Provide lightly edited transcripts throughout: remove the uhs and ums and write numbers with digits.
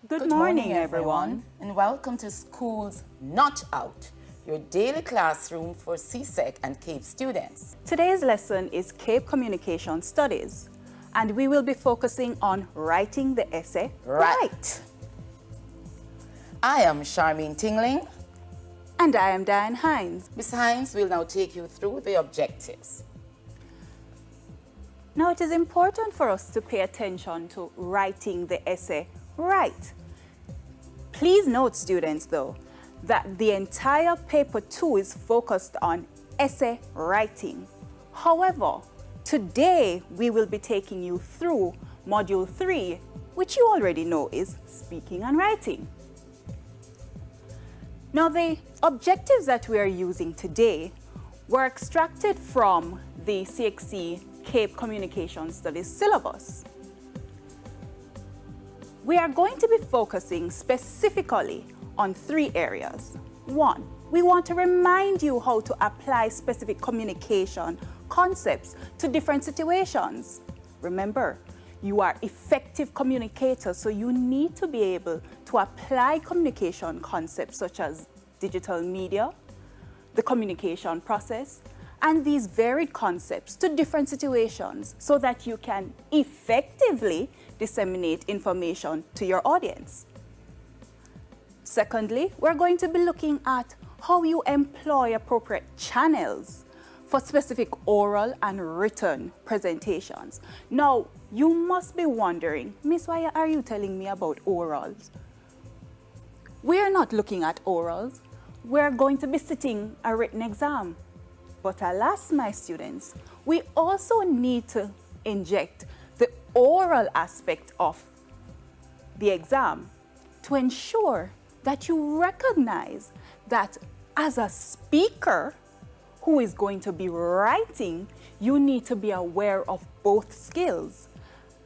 Good morning, everyone, and welcome to Schools Not Out, your daily classroom for CSEC and CAPE students. Today's lesson is CAPE Communication Studies, and we will be focusing on writing the essay right. I am Charmaine Tingling. And I am Diane Hines. Ms. Hines will now take you through the objectives. Now, it is important for us to pay attention to writing the essay right. Please note, students, though, that the entire paper 2 is focused on essay writing. However, today we will be taking you through Module 3, which you already know is speaking and writing. Now, the objectives that we are using today were extracted from the CXC CAPE Communication Studies syllabus. We are going to be focusing specifically on 3 areas. 1, we want to remind you how to apply specific communication concepts to different situations. Remember, you are effective communicators, so you need to be able to apply communication concepts such as digital media, the communication process, and these varied concepts to different situations so that you can effectively disseminate information to your audience. Secondly, we're going to be looking at how you employ appropriate channels for specific oral and written presentations. Now, you must be wondering, Miss, why are you telling me about orals? We're not looking at orals. We're going to be sitting a written exam. But alas, my students, we also need to inject the oral aspect of the exam to ensure that you recognize that as a speaker who is going to be writing, you need to be aware of both skills.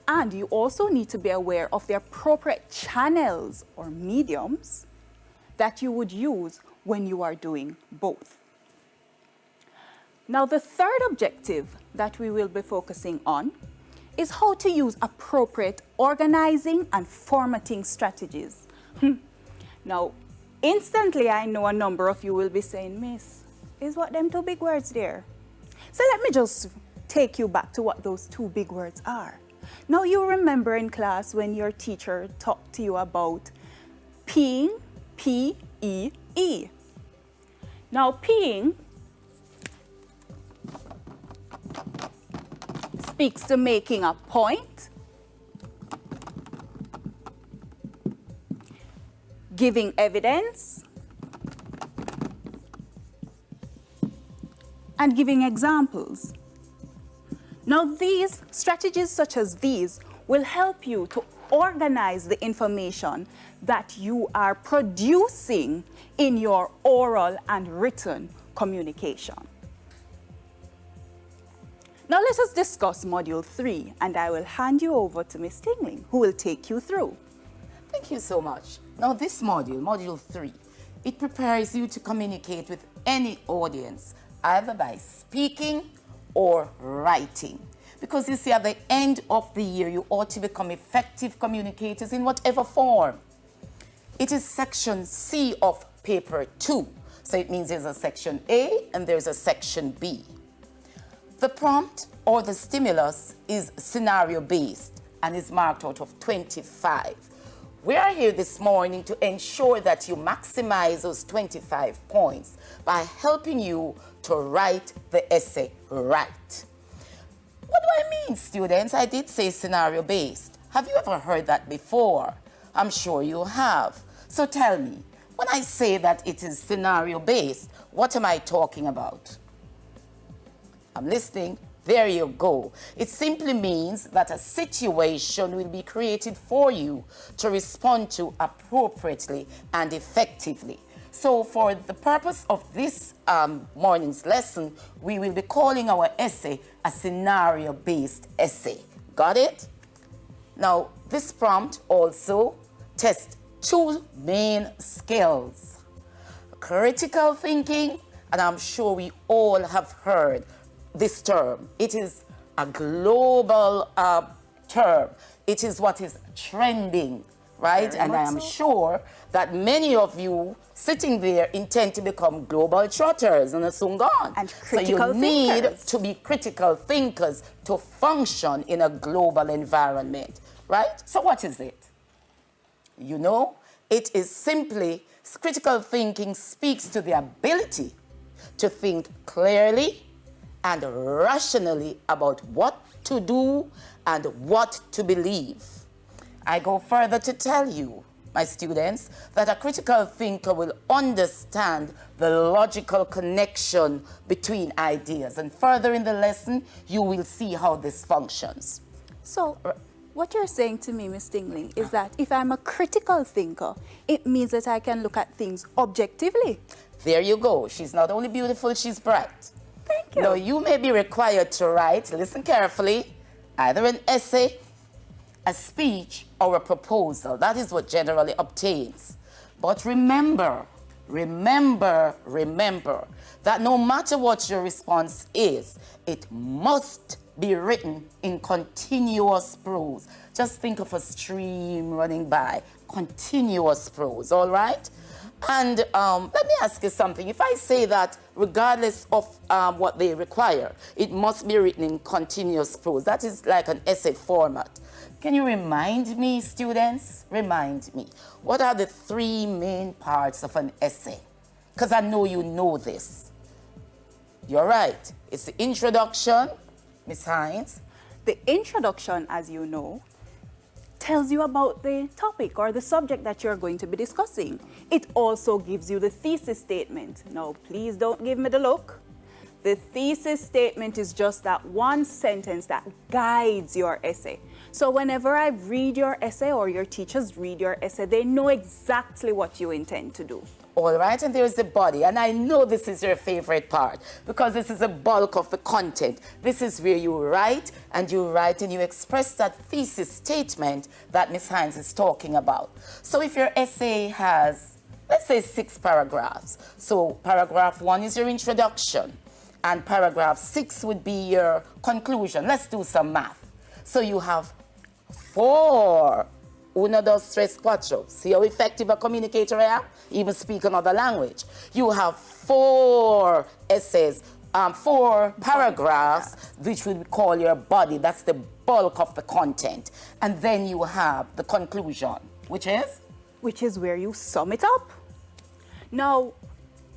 And you also need to be aware of the appropriate channels or mediums that you would use when you are doing both. Now, the third objective that we will be focusing on is how to use appropriate organizing and formatting strategies. Now, instantly, I know a number of you will be saying, Miss, is what them 2 big words there? So let me just take you back to what those 2 big words are. Now, you remember in class when your teacher talked to you about peeing, P-E-E. Now, peeing speaks to making a point, giving evidence, and giving examples. Now, these strategies such as these will help you to organize the information that you are producing in your oral and written communication. Now let us discuss Module 3, and I will hand you over to Ms. Tingling, who will take you through. Thank you so much. Now this module, Module 3, it prepares you to communicate with any audience, either by speaking or writing. Because you see, at the end of the year, you ought to become effective communicators in whatever form. It is section C of paper 2. So it means there's a section A and there's a section B. The prompt or the stimulus is scenario-based and is marked out of 25. We are here this morning to ensure that you maximize those 25 points by helping you to write the essay right. What do I mean, students? I did say scenario-based. Have you ever heard that before? I'm sure you have. So tell me, when I say that it is scenario-based, what am I talking about? I'm listening. There you go. It simply means that a situation will be created for you to respond to appropriately and effectively. So for the purpose of this morning's lesson, we will be calling our essay a scenario-based essay. Got it? Now, this prompt also tests 2 main skills: critical thinking, and I'm sure we all have heard this term. It is a global term. It is what is trending right? Very And I much am so. sure that many of you sitting there intend to become global trotters and soon gone. And So you critical need thinkers. to be critical thinkers to function in a global environment, right? So what is it? You know, it is simply critical thinking speaks to the ability to think clearly and rationally about what to do and what to believe. I go further to tell you, my students, that a critical thinker will understand the logical connection between ideas. And further in the lesson, you will see how this functions. So, what you're saying to me, Ms. Tingling, is that if I'm a critical thinker, it means that I can look at things objectively. There you go. She's not only beautiful, she's bright. Thank you. Now, you may be required to write, listen carefully, either an essay, a speech, or a proposal. That is what generally obtains. But remember that no matter what your response is, it must be written in continuous prose. Just think of a stream running by, continuous prose, all right? And let me ask you something. If I say that regardless of what they require, it must be written in continuous prose, that is like an essay format. Can you remind me, students? Remind me. What are the three main parts of an essay? Because I know you know this. You're right. It's the introduction, Ms. Hines. The introduction, as you know, tells you about the topic or the subject that you're going to be discussing. It also gives you the thesis statement. Now, please don't give me the look. The thesis statement is just that one sentence that guides your essay. So whenever I read your essay or your teachers read your essay, they know exactly what you intend to do. All right, and there's the body. And I know this is your favorite part because this is the bulk of the content. This is where you write and you express that thesis statement that Ms. Hines is talking about. So if your essay has, let's say, 6 paragraphs. So paragraph 1 is your introduction and paragraph 6 would be your conclusion. Let's do some math. So you have 4. Uno, dos, tres, cuatro. See how effective a communicator I am? Even speak another language. You have 4 essays, 4 paragraphs, which we call your body. That's the bulk of the content. And then you have the conclusion, which is? Which is where you sum it up. Now,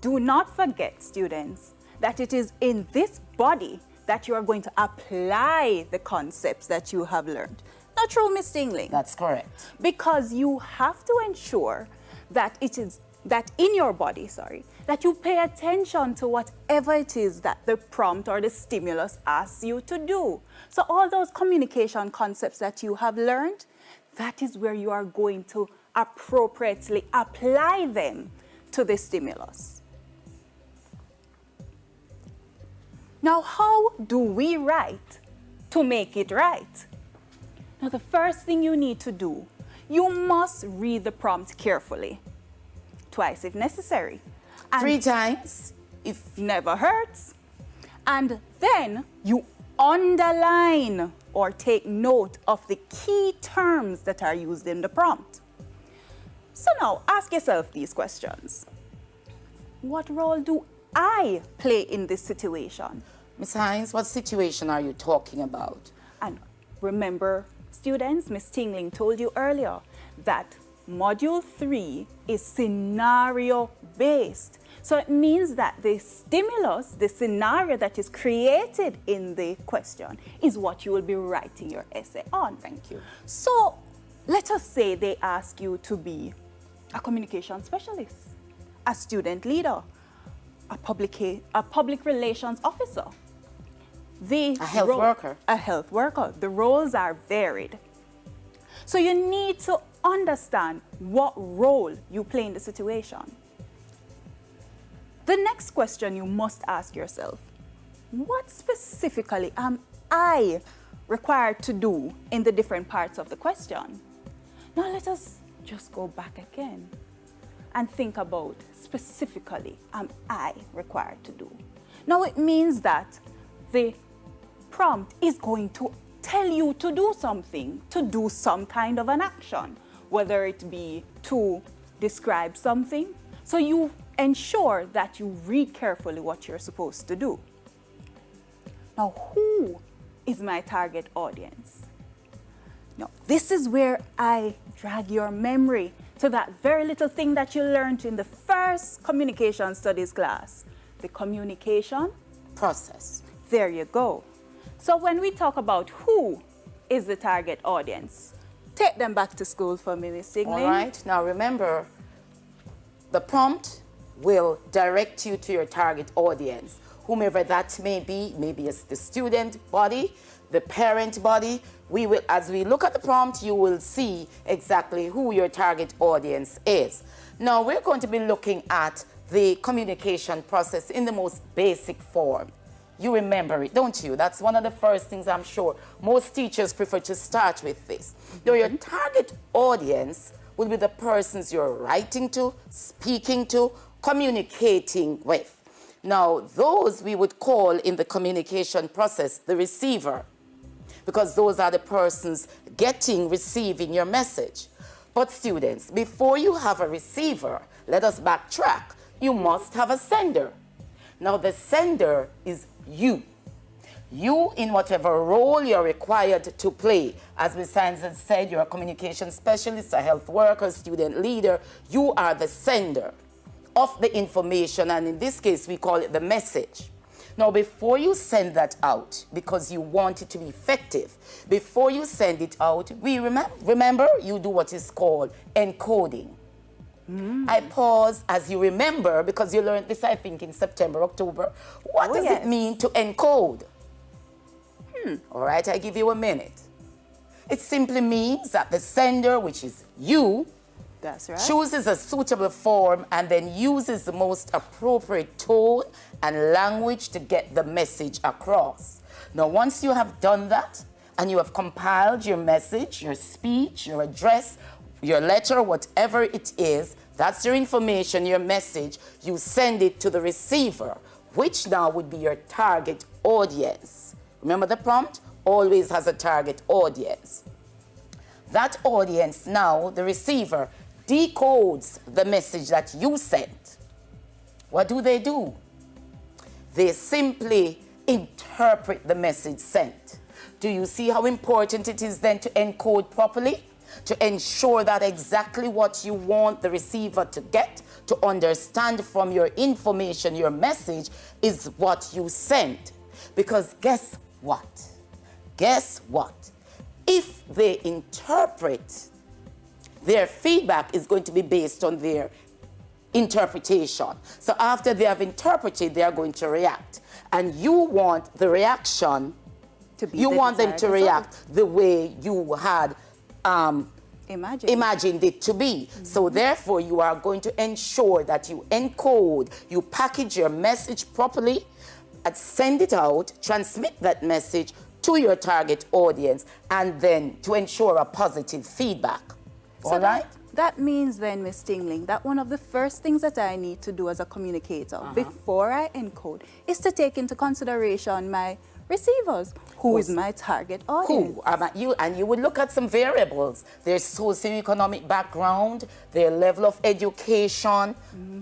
do not forget, students, that it is in this body that you are going to apply the concepts that you have learned. Not true, Ms. Tingling? That's correct. Because you have to ensure that it is that in your body, that you pay attention to whatever it is that the prompt or the stimulus asks you to do. So all those communication concepts that you have learned, that is where you are going to appropriately apply them to the stimulus. Now, how do we write to make it right? Now, the first thing you need to do, you must read the prompt carefully. Twice if necessary. And 3 times. if never hurts. And then you underline or take note of the key terms that are used in the prompt. So now ask yourself these questions. What role do I play in this situation? Ms. Hines, what situation are you talking about? And remember, students, Ms. Tingling told you earlier that Module 3 is scenario-based. So it means that the stimulus, the scenario that is created in the question, is what you will be writing your essay on. Thank you. So let us say they ask you to be a communication specialist, a student leader, a public relations officer. A health worker. A health worker. The roles are varied. So you need to understand what role you play in the situation. The next question you must ask yourself, what specifically am I required to do in the different parts of the question? Now let us just go back again and think about specifically am I required to do. Now it means that the prompt is going to tell you to do something, to do some kind of an action. whether it be to describe something. So you ensure that you read carefully what you're supposed to do. Now, who is my target audience? Now, this is where I drag your memory to that very little thing that you learned in the first communication studies class, the communication process. There you go. So when we talk about who is the target audience, take them back to school for me, Ms. Stingling. All right. Now remember, the prompt will direct you to your target audience, whomever that may be. Maybe it's the student body, the parent body. We will, as we look at the prompt, you will see exactly who your target audience is. Now we're going to be looking at the communication process in the most basic form. You remember it, don't you? That's one of the first things I'm sure most teachers prefer to start with this. Now, your target audience will be the persons you're writing to, speaking to, communicating with. Now, those we would call in the communication process the receiver, because those are the persons receiving your message. But students, before you have a receiver, let us backtrack. You must have a sender. Now, the sender is you. You, in whatever role you're required to play. As Ms. Hines has said, you're a communication specialist, a health worker, student leader. You are the sender of the information, and in this case, we call it the message. Now, before you send that out, because you want it to be effective, before you send it out, we remember you do what is called encoding. I pause as you remember, because you learned this, I think, in September, October. What does it mean to encode? All right, I give you a minute. It simply means that the sender, which is you, that's right, chooses a suitable form and then uses the most appropriate tone and language to get the message across. Now, once you have done that and you have compiled your message, your speech, your address, your letter, whatever it is, that's your information, your message, you send it to the receiver, which now would be your target audience. Remember, the prompt always has a target audience. That audience now, the receiver, decodes the message that you sent. What do? They simply interpret the message sent. Do you see how important it is then to encode properly? To ensure that exactly what you want the receiver to get, to understand from your information, your message, is what you sent. Because guess what? If they interpret, their feedback is going to be based on their interpretation. So after they have interpreted, they are going to react. And you want the reaction, you want them to react the way you had imagined it to be. So therefore, you are going to ensure that you encode, you package your message properly, and send it out, transmit that message to your target audience, and then to ensure a positive feedback. So that means then, Ms. Stingling, that one of the first things that I need to do as a communicator before I encode is to take into consideration my receivers. Who is my target audience? You would look at some variables. Their socioeconomic background, their level of education.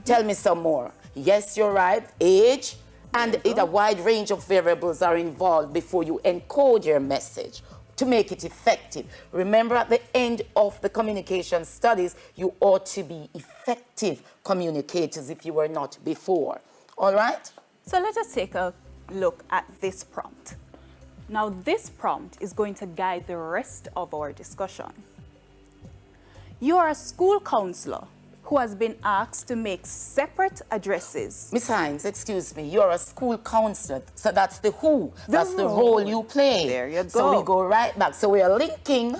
Tell me some more. Yes, you're right. Age, and a wide range of variables are involved before you encode your message to make it effective. Remember, at the end of the communication studies, you ought to be effective communicators if you were not before. All right? So let us take a look at this prompt. Now, this prompt is going to guide the rest of our discussion. You are a school counselor who has been asked to make separate addresses. Ms. Hines, excuse me, you're a school counselor, so that's the who, that's the role you play. There you go. So we go right back. So we are linking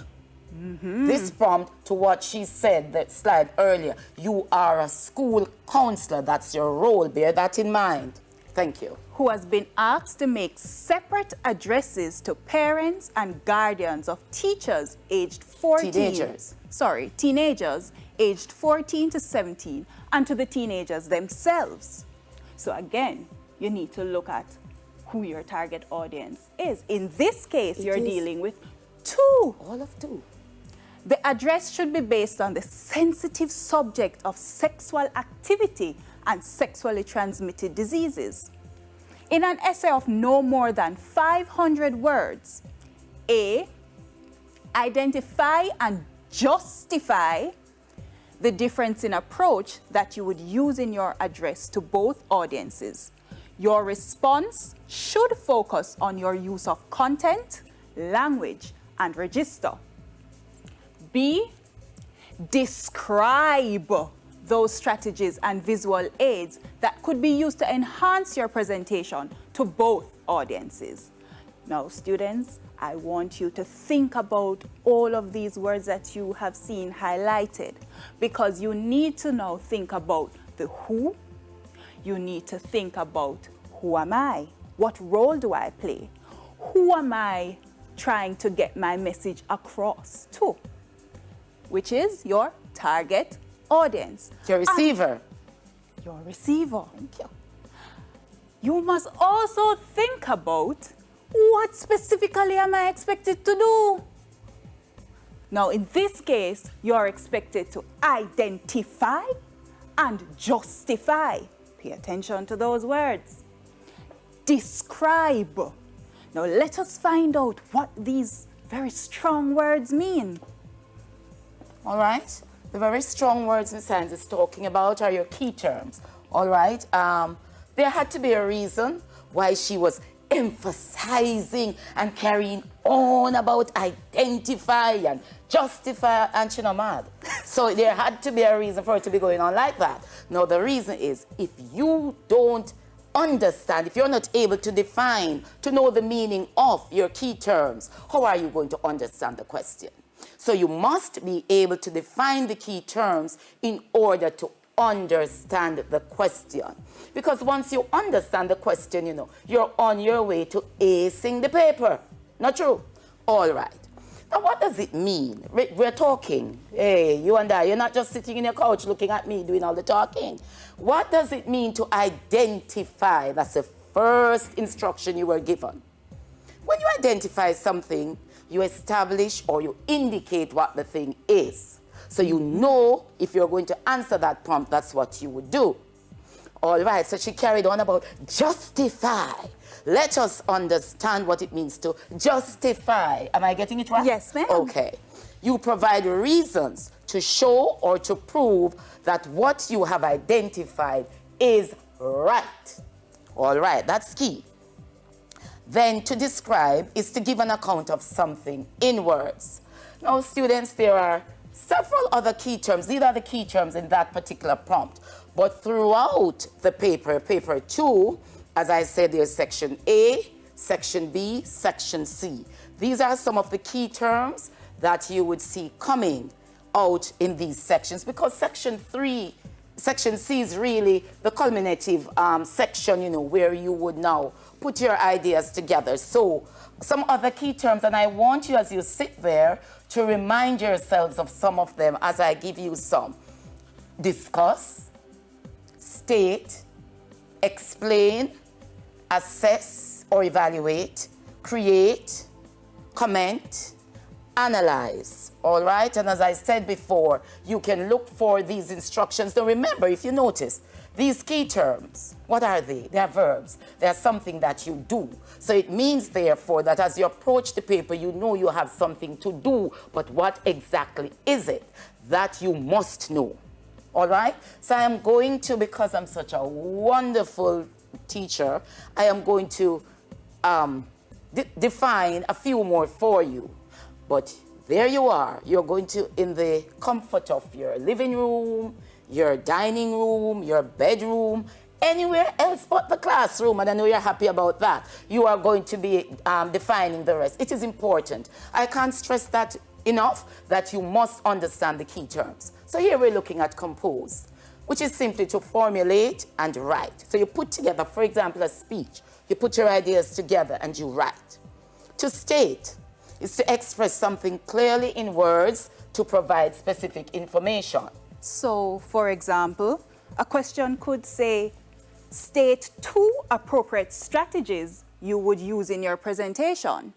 this prompt to what she said, that slide earlier. You are a school counselor, that's your role, bear that in mind. Thank you. Who has been asked to make separate addresses to parents and guardians of teachers aged 14. Teenagers aged 14 to 17, and to the teenagers themselves. So again, you need to look at who your target audience is. In this case, you're dealing with two. All of two. The address should be based on the sensitive subject of sexual activity and sexually transmitted diseases. In an essay of no more than 500 words, A, identify and justify the difference in approach that you would use in your address to both audiences. Your response should focus on your use of content, language, and register. B, describe those strategies and visual aids that could be used to enhance your presentation to both audiences. Now, students, I want you to think about all of these words that you have seen highlighted, because you need to now think about the who. You need to think about who am I? What role do I play? Who am I trying to get my message across to? Which is your target audience. Your receiver. Your receiver. Thank you. You must also think about what specifically am I expected to do? Now, in this case, you are expected to identify and justify. Pay attention to those words. Describe. Now, let us find out what these very strong words mean. All right. The very strong words Ms. Hines is talking about are your key terms. All right. There had to be a reason why she was emphasizing and carrying on about identify and justify, and she's not mad. So there had to be a reason for it to be going on like that. Now, the reason is if you don't understand, if you're not able to define, to know the meaning of your key terms, how are you going to understand the question? So you must be able to define the key terms in order to understand the question. Because once you understand the question, you know, you're on your way to acing the paper. Not true? All right. Now, what does it mean? We're talking. Hey, you and I, you're not just sitting in your couch looking at me doing all the talking. What does it mean to identify? That's the first instruction you were given. When you identify something, you establish or you indicate what the thing is. So you know if you're going to answer that prompt, that's what you would do. All right, so she carried on about justify. Let us understand what it means to justify. Am I getting it right? Yes, ma'am. Okay. You provide reasons to show or to prove that what you have identified is right. All right, that's key. Then to describe is to give an account of something in words. Now, students, there are several other key terms. These are the key terms in that particular prompt. But throughout the paper 2, as I said, there's section A, section B, section C. These are some of the key terms that you would see coming out in these sections, because section C is really the culminative section, you know, where you would now put your ideas together. So some other key terms, and I want you as you sit there to remind yourselves of some of them as I give you some. Discuss, state, explain, assess or evaluate, create, comment, analyze. All right, and as I said before, you can look for these instructions. Now remember, if you notice, these key terms, what are they? They are verbs. They are something that you do. So it means, therefore, that as you approach the paper, you know you have something to do. But what exactly is it? That you must know. All right? So I am going to, because I'm such a wonderful teacher, I am going to define a few more for you. But there you are. You're going to, in the comfort of your living room, your dining room, your bedroom, anywhere else but the classroom, and I know you're happy about that, you are going to be defining the rest. It is important. I can't stress that enough, that you must understand the key terms. So here we're looking at compose, which is simply to formulate and write. So you put together, for example, a speech. You put your ideas together and you write. To state is to express something clearly in words to provide specific information. So, for example, a question could say, state 2 appropriate strategies you would use in your presentation.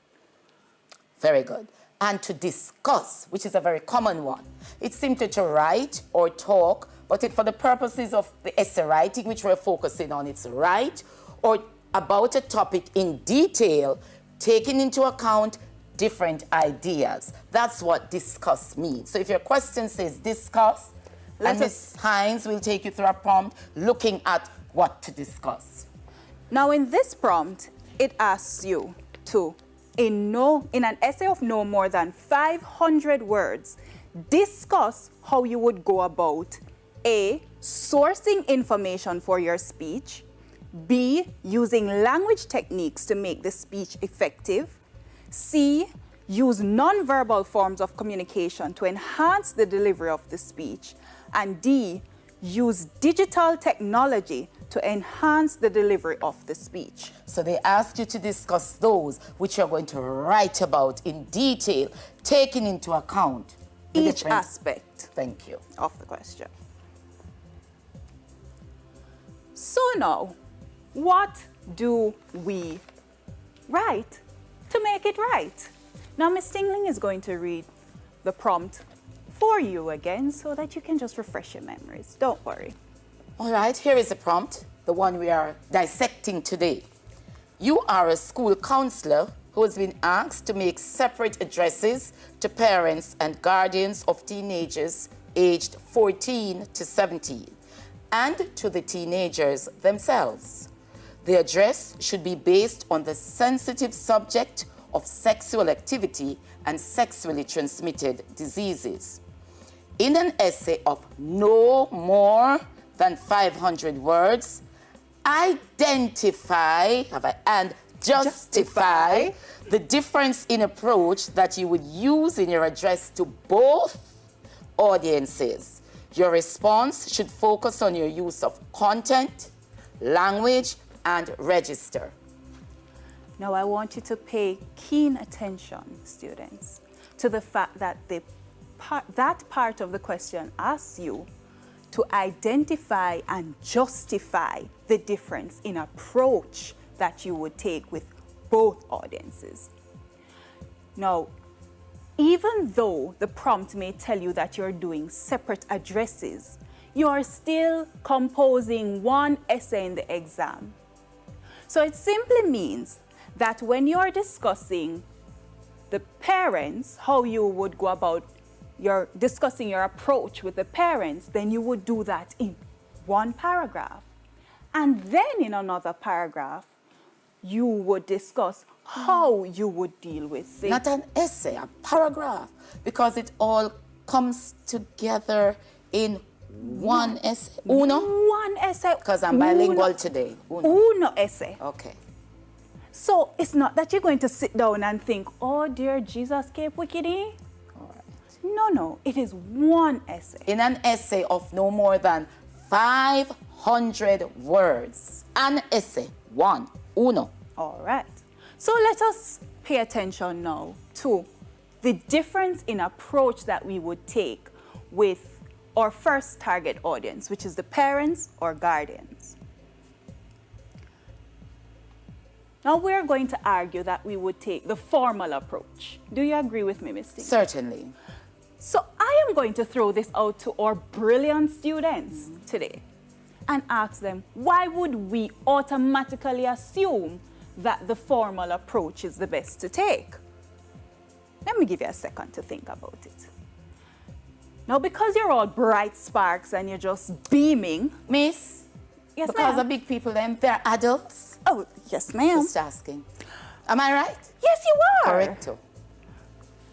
Very good. and to discuss, which is a very common one. It's simply to write or talk, but for the purposes of the essay writing, which we're focusing on, it's write or about a topic in detail, taking into account different ideas. That's what discuss means. So if your question says discuss, and Ms. Hines will take you through a prompt looking at what to discuss. Now in this prompt, it asks you to, in an essay of no more than 500 words, discuss how you would go about A, sourcing information for your speech, B, using language techniques to make the speech effective, C, use nonverbal forms of communication to enhance the delivery of the speech, and D, use digital technology to enhance the delivery of the speech. So they ask you to discuss those which you're going to write about in detail, taking into account each aspect Thank you. of the question. So now, what do we write to make it right? Now, Ms. Tingling is going to read the prompt for you again so that you can just refresh your memories. Don't worry. All right, here is the prompt, the one we are dissecting today. You are a school counselor who has been asked to make separate addresses to parents and guardians of teenagers aged 14 to 17 and to the teenagers themselves. The address should be based on the sensitive subject of sexual activity and sexually transmitted diseases. In an essay of no more than 500 words, identify and justify the difference in approach that you would use in your address to both audiences. Your response should focus on your use of content, language, and register. Now I want you to pay keen attention, students, to the fact that that part of the question asks you to identify and justify the difference in approach that you would take with both audiences. Now, even though the prompt may tell you that you're doing separate addresses, you are still composing one essay in the exam. So it simply means that when you're discussing the parents, how you would go about discussing your approach with the parents, then you would do that in one paragraph. And then in another paragraph, you would discuss how you would deal with it. Not an essay, a paragraph, because it all comes together in one essay. Uno? One essay. Because I'm bilingual today. Uno essay. Okay. So it's not that you're going to sit down and think, oh dear Jesus, Cape Wickedy. All right. No, it is one essay. In an essay of no more than 500 words. An essay, one, uno. All right. So let us pay attention now to the difference in approach that we would take with our first target audience, which is the parents or guardians. Now we're going to argue that we would take the formal approach. Do you agree with me, Ms. Sting? Certainly. So I am going to throw this out to our brilliant students today and ask them, why would we automatically assume that the formal approach is the best to take? Let me give you a second to think about it. Now, because you're all bright sparks and you're just beaming. Miss? Yes, because ma'am. the big people, they're adults. Oh, yes, ma'am. Just asking. Am I right? Yes, you are. Correcto.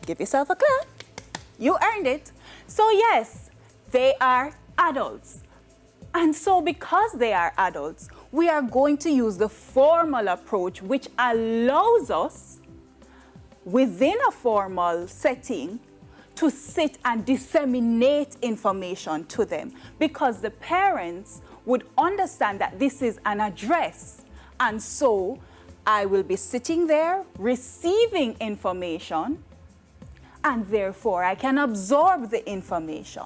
Give yourself a clap. You earned it. So yes, they are adults. And so because they are adults, we are going to use the formal approach, which allows us, within a formal setting, to sit and disseminate information to them, because the parents would understand that this is an address. And so I will be sitting there receiving information, and therefore I can absorb the information.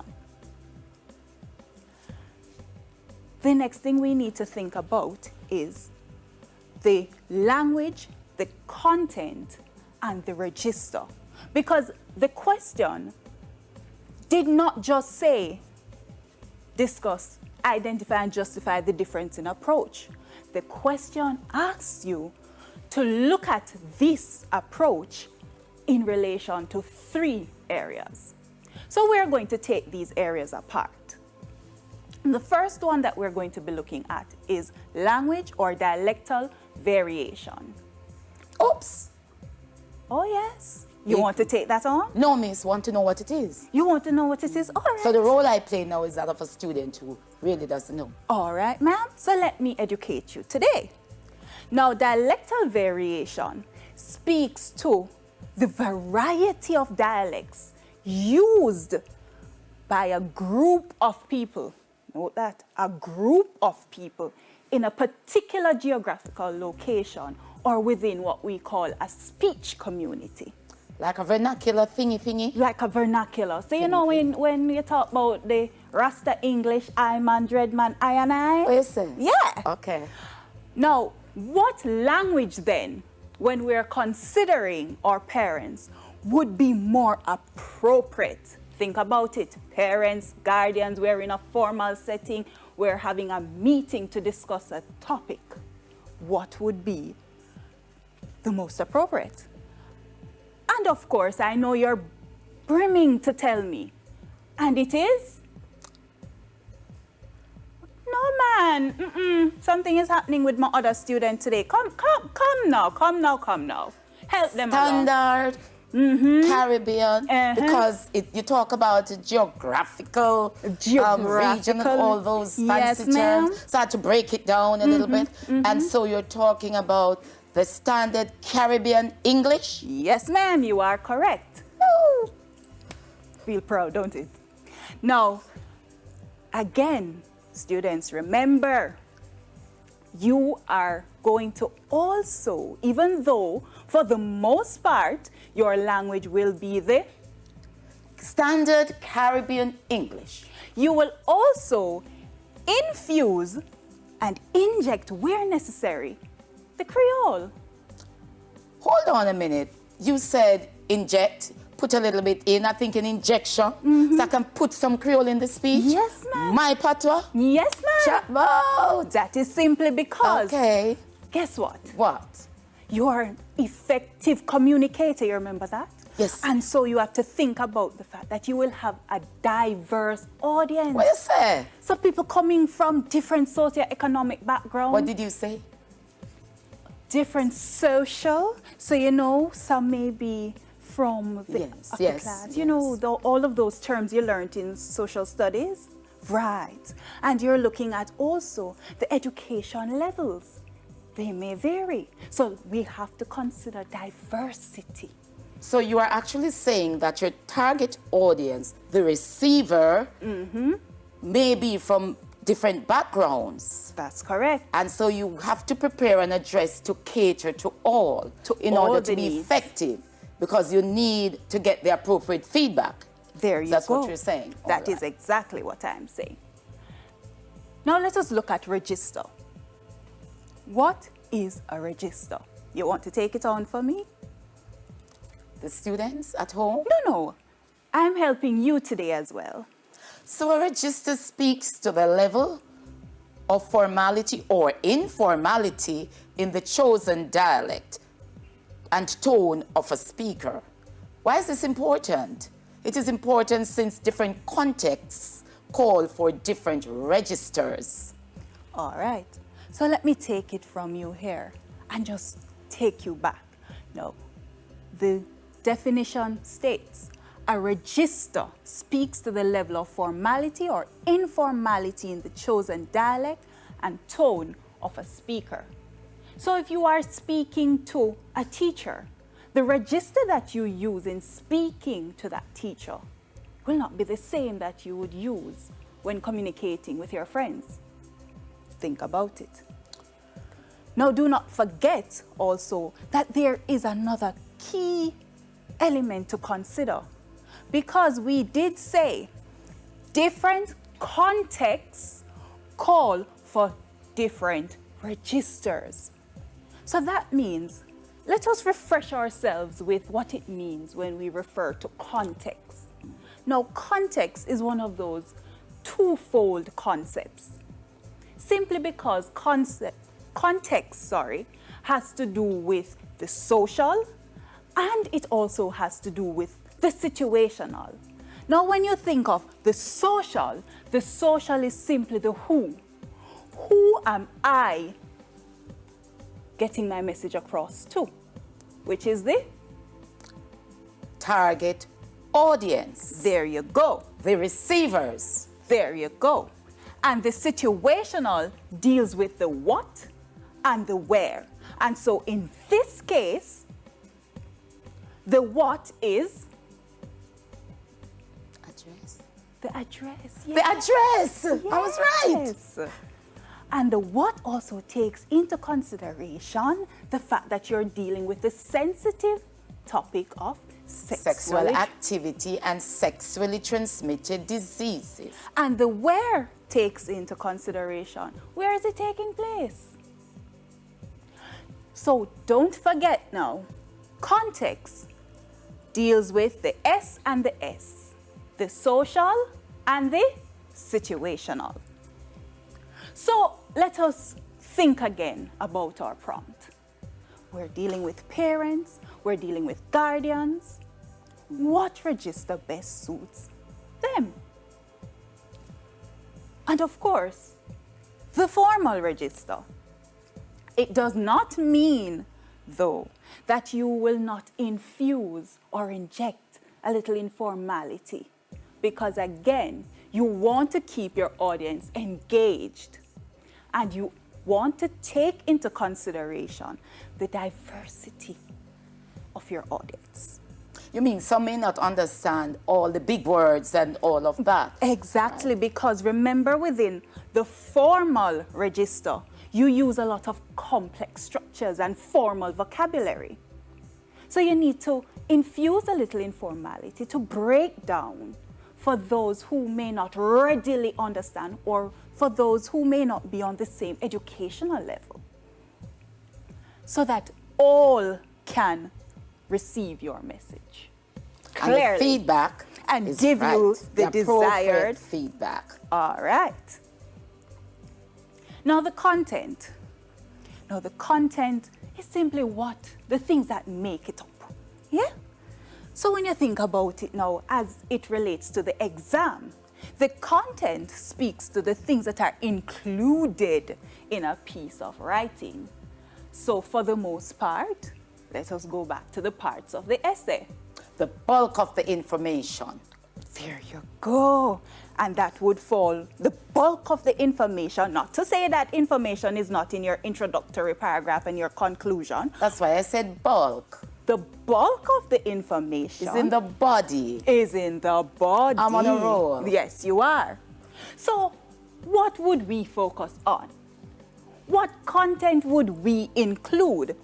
The next thing we need to think about is the language, the content, and the register because the question did not just say discuss, identify, and justify the difference in approach. The question asks you to look at this approach in relation to 3 areas. So we're going to take these areas apart. The first one that we're going to be looking at is language or dialectal variation. Oops. Oh, yes. You want to take that on? No, miss, want to know what it is. You want to know what it is? All right. So the role I play now is that of a student who really doesn't know. All right, ma'am. So let me educate you today. Now, dialectal variation speaks to the variety of dialects used by a group of people. Note that, a group of people in a particular geographical location or within what we call a speech community. Like a vernacular thingy? Like a vernacular. So you know when you talk about the Rasta English, I man, dread man, I and I? What you say? Yeah. Okay. Now, what language then, when we're considering our parents, would be more appropriate? Think about it. Parents, guardians, we're in a formal setting, we're having a meeting to discuss a topic. What would be the most appropriate? And of course, I know you're brimming to tell me. And it is? No, man. Something is happening with my other student today. Come now. Help them along. Standard, Caribbean, because you talk about geographical, regional, all those fancy terms. So I had to break it down a little bit. And so you're talking about the standard Caribbean English? Yes, ma'am, you are correct. Woo. Feel proud, don't it? Now, again, students, remember, you are going to also, even though for the most part, your language will be the standard Caribbean English. You will also infuse and inject where necessary the Creole. Hold on a minute. You said inject, put a little bit in. I think an injection, so I can put some Creole in the speech. Yes, ma'am. My patois. Yes, ma'am. Chatbout. That is simply because, okay. Guess what? What? You are an effective communicator, you remember that? Yes. And so you have to think about the fact that you will have a diverse audience. What you say? So people coming from different socioeconomic backgrounds. What did you say? Different social. So, you know, some may be from the upper class. You know, all of those terms you learned in social studies. Right. And you're looking at also the education levels. They may vary. So we have to consider diversity. So you are actually saying that your target audience, the receiver, may be from different backgrounds. That's correct. And so you have to prepare an address to cater to all in order to be effective, because you need to get the appropriate feedback. There you go. That's what you're saying. That is exactly what I'm saying. Now let us look at register. What is a register? You want to take it on for me? The students at home? No. I'm helping you today as well. So a register speaks to the level of formality or informality in the chosen dialect and tone of a speaker. Why is this important? It is important since different contexts call for different registers. All right. So let me take it from you here and just take you back. Now, the definition states, a register speaks to the level of formality or informality in the chosen dialect and tone of a speaker. So if you are speaking to a teacher, the register that you use in speaking to that teacher will not be the same that you would use when communicating with your friends. Think about it. Now, do not forget also that there is another key element to consider, because we did say different contexts call for different registers. So that means let us refresh ourselves with what it means when we refer to context. Now, context is one of those twofold concepts, simply because context has to do with the social, and it also has to do with the situational. Now, when you think of the social is simply the who. Who am I getting my message across to? Which is the target audience. There you go. The receivers. There you go. And the situational deals with the what and the where. And so in this case, the what is Address. the address. The address. I was right. Yes. And the what also takes into consideration the fact that you're dealing with the sensitive topic of Sexual activity and sexually transmitted diseases. And the where takes into consideration, where is it taking place? So don't forget now, context deals with the S and the S, the social and the situational. So let us think again about our prompt. We're dealing with parents, we're dealing with guardians. What register best suits them? And of course, the formal register. It does not mean, though, that you will not infuse or inject a little informality. Because again, you want to keep your audience engaged and you want to take into consideration the diversity of your audience. You mean some may not understand all the big words and all of that? Exactly, because remember, within the formal register, you use a lot of complex structures and formal vocabulary. So you need to infuse a little informality to break down for those who may not readily understand or for those who may not be on the same educational level, so that all can receive your message clearly. And the feedback and is give right. you the appropriate desired feedback. All right. Now the content. Now the content is simply the things that make it up. Yeah? So when you think about it now as it relates to the exam, the content speaks to the things that are included in a piece of writing. So for the most part, let us go back to the parts of the essay. The bulk of the information. There you go. And that would fall the bulk of the information, not to say that information is not in your introductory paragraph and your conclusion. That's why I said bulk. The bulk of the information Is in the body. Is in the body. I'm on a roll. Yes, you are. So what would we focus on? What content would we include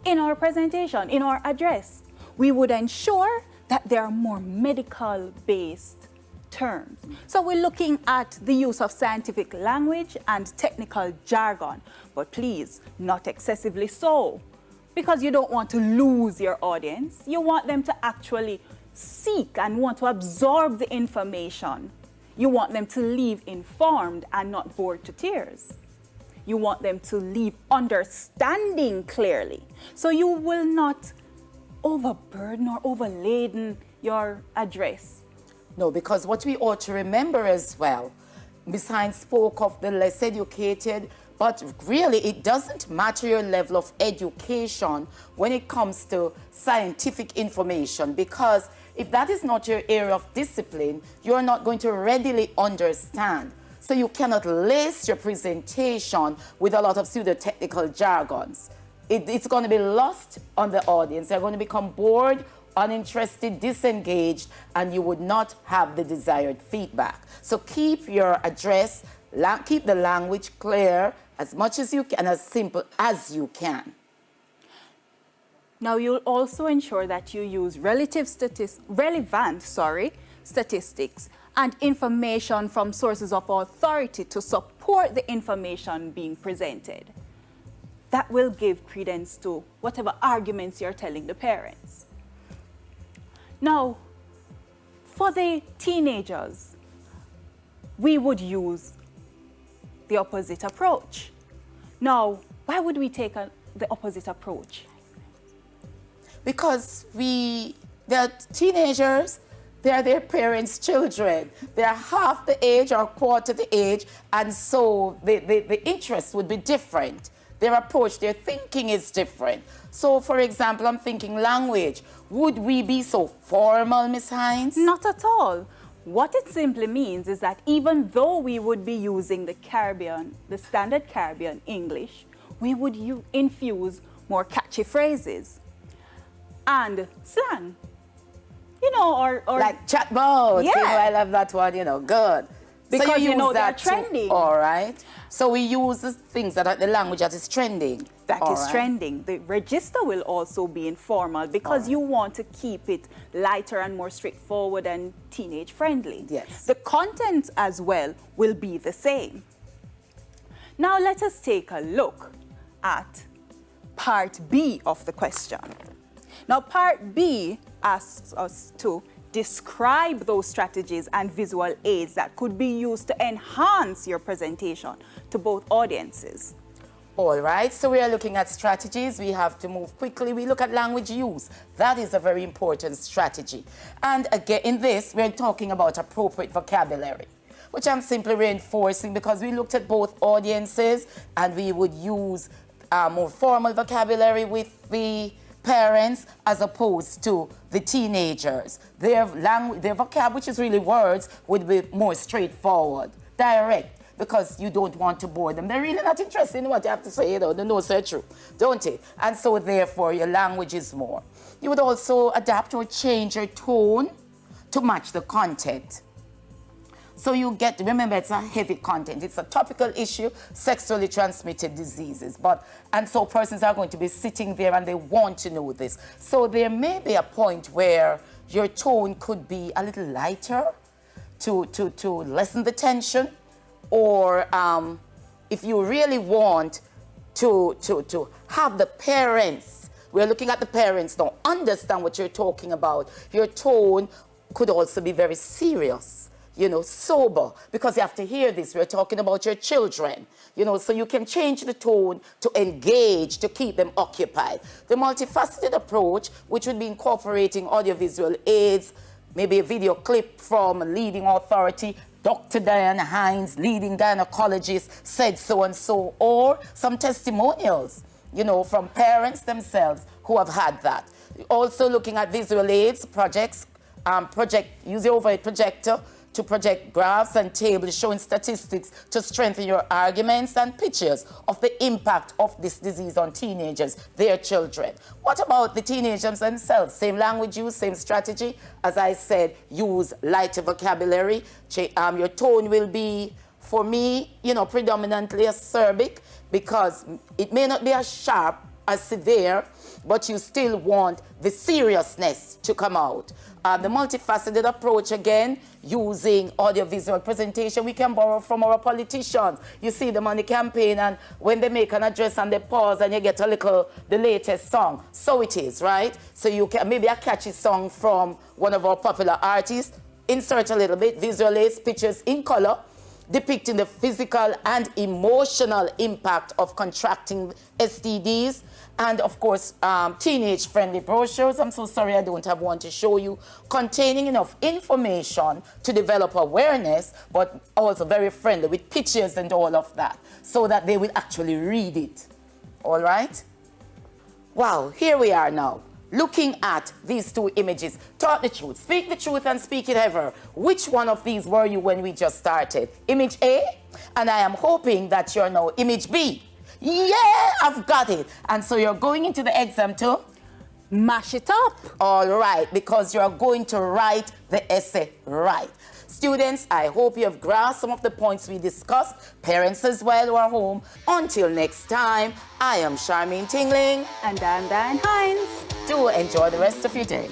in our presentation, in our address? We would ensure that there are more medical-based terms. So we're looking at the use of scientific language and technical jargon, but please, not excessively so, because you don't want to lose your audience. You want them to actually seek and want to absorb the information. You want them to leave informed and not bored to tears. You want them to leave understanding clearly. So you will not overburden or overladen your address. No, because what we ought to remember as well, besides spoke of the less educated, but really it doesn't matter your level of education when it comes to scientific information, because if that is not your area of discipline, you're not going to readily understand. So you cannot lace your presentation with a lot of pseudo-technical jargons. It's going to be lost on the audience. They're going to become bored, uninterested, disengaged, and you would not have the desired feedback. So keep your address, keep the language clear as much as you can, as simple as you can. Now you'll also ensure that you use relevant statistics and information from sources of authority to support the information being presented. that will give credence to whatever arguments you're telling the parents. Now, for the teenagers, we would use the opposite approach. Now, why would we take the opposite approach? Because they're teenagers, they're their parents' children. They're half the age or quarter the age, and so the interest would be different. Their approach, their thinking is different. So, for example, I'm thinking language. Would we be so formal, Miss Hines? Not at all. What it simply means is that even though we would be using the Caribbean, the standard Caribbean English, we would infuse more catchy phrases and slang. You know, or like chatbot. Yeah. You know, I love that one, you know, good. Because so you use they're that trending. Too, all right. So we use the things that are the language that is trending. That all is right. trending. The register will also be informal because you want to keep it lighter and more straightforward and teenage friendly. Yes. The content as well will be the same. Now let us take a look at part B of the question. Now part B asks us to describe those strategies and visual aids that could be used to enhance your presentation to both audiences. All right, so we are looking at strategies. We have to move quickly. We look at language use. That is a very important strategy. And again, in this, we're talking about appropriate vocabulary, which I'm simply reinforcing because we looked at both audiences and we would use more formal vocabulary with the parents as opposed to the teenagers. Their vocab, which is really words, would be more straightforward, direct, because you don't want to bore them. They're really not interested in what you have to say, you know, they know so true, don't it? And so therefore your language is more. You would also adapt or change your tone to match the content. So you remember, it's a heavy content. It's a topical issue, sexually transmitted diseases. And so persons are going to be sitting there and they want to know this. So there may be a point where your tone could be a little lighter to lessen the tension. Or if you really want to have the parents, we're looking at the parents now, understand what you're talking about. Your tone could also be very serious. You know, sober, because you have to hear this. We're talking about your children, you know, so you can change the tone to engage, to keep them occupied. The multifaceted approach, which would be incorporating audiovisual aids, maybe a video clip from a leading authority, Dr. Diane Hines, leading gynecologist, said so and so, or some testimonials, you know, from parents themselves who have had that. Also looking at visual aids, projects, use your overhead projector to project graphs and tables showing statistics to strengthen your arguments and pictures of the impact of this disease on teenagers, their children. What about the teenagers themselves? Same language use, same strategy. As I said, use lighter vocabulary. Your tone will be, for me, you know, predominantly acerbic because it may not be as sharp, as severe, but you still want the seriousness to come out. The multifaceted approach, again, using audiovisual presentation, we can borrow from our politicians. You see them on the campaign, and when they make an address and they pause and you get the latest song. So it is, right? So you can, maybe a catchy song from one of our popular artists, insert a little bit, visualize pictures in color, depicting the physical and emotional impact of contracting STDs, and of course, teenage-friendly brochures. I'm so sorry I don't have one to show you, containing enough information to develop awareness, but also very friendly with pictures and all of that, so that they will actually read it. All right? Wow, here we are now, looking at these two images. Talk the truth, speak the truth and speak it ever. Which one of these were you when we just started? Image A? And I am hoping that you're now image B. Yeah, I've got it. And so you're going into the exam to mash it up. All right, because you're going to write the essay right. Students, I hope you have grasped some of the points we discussed. Parents as well who are home. Until next time, I am Charmaine Tingling. And I'm Diane Hines. Do enjoy the rest of your day.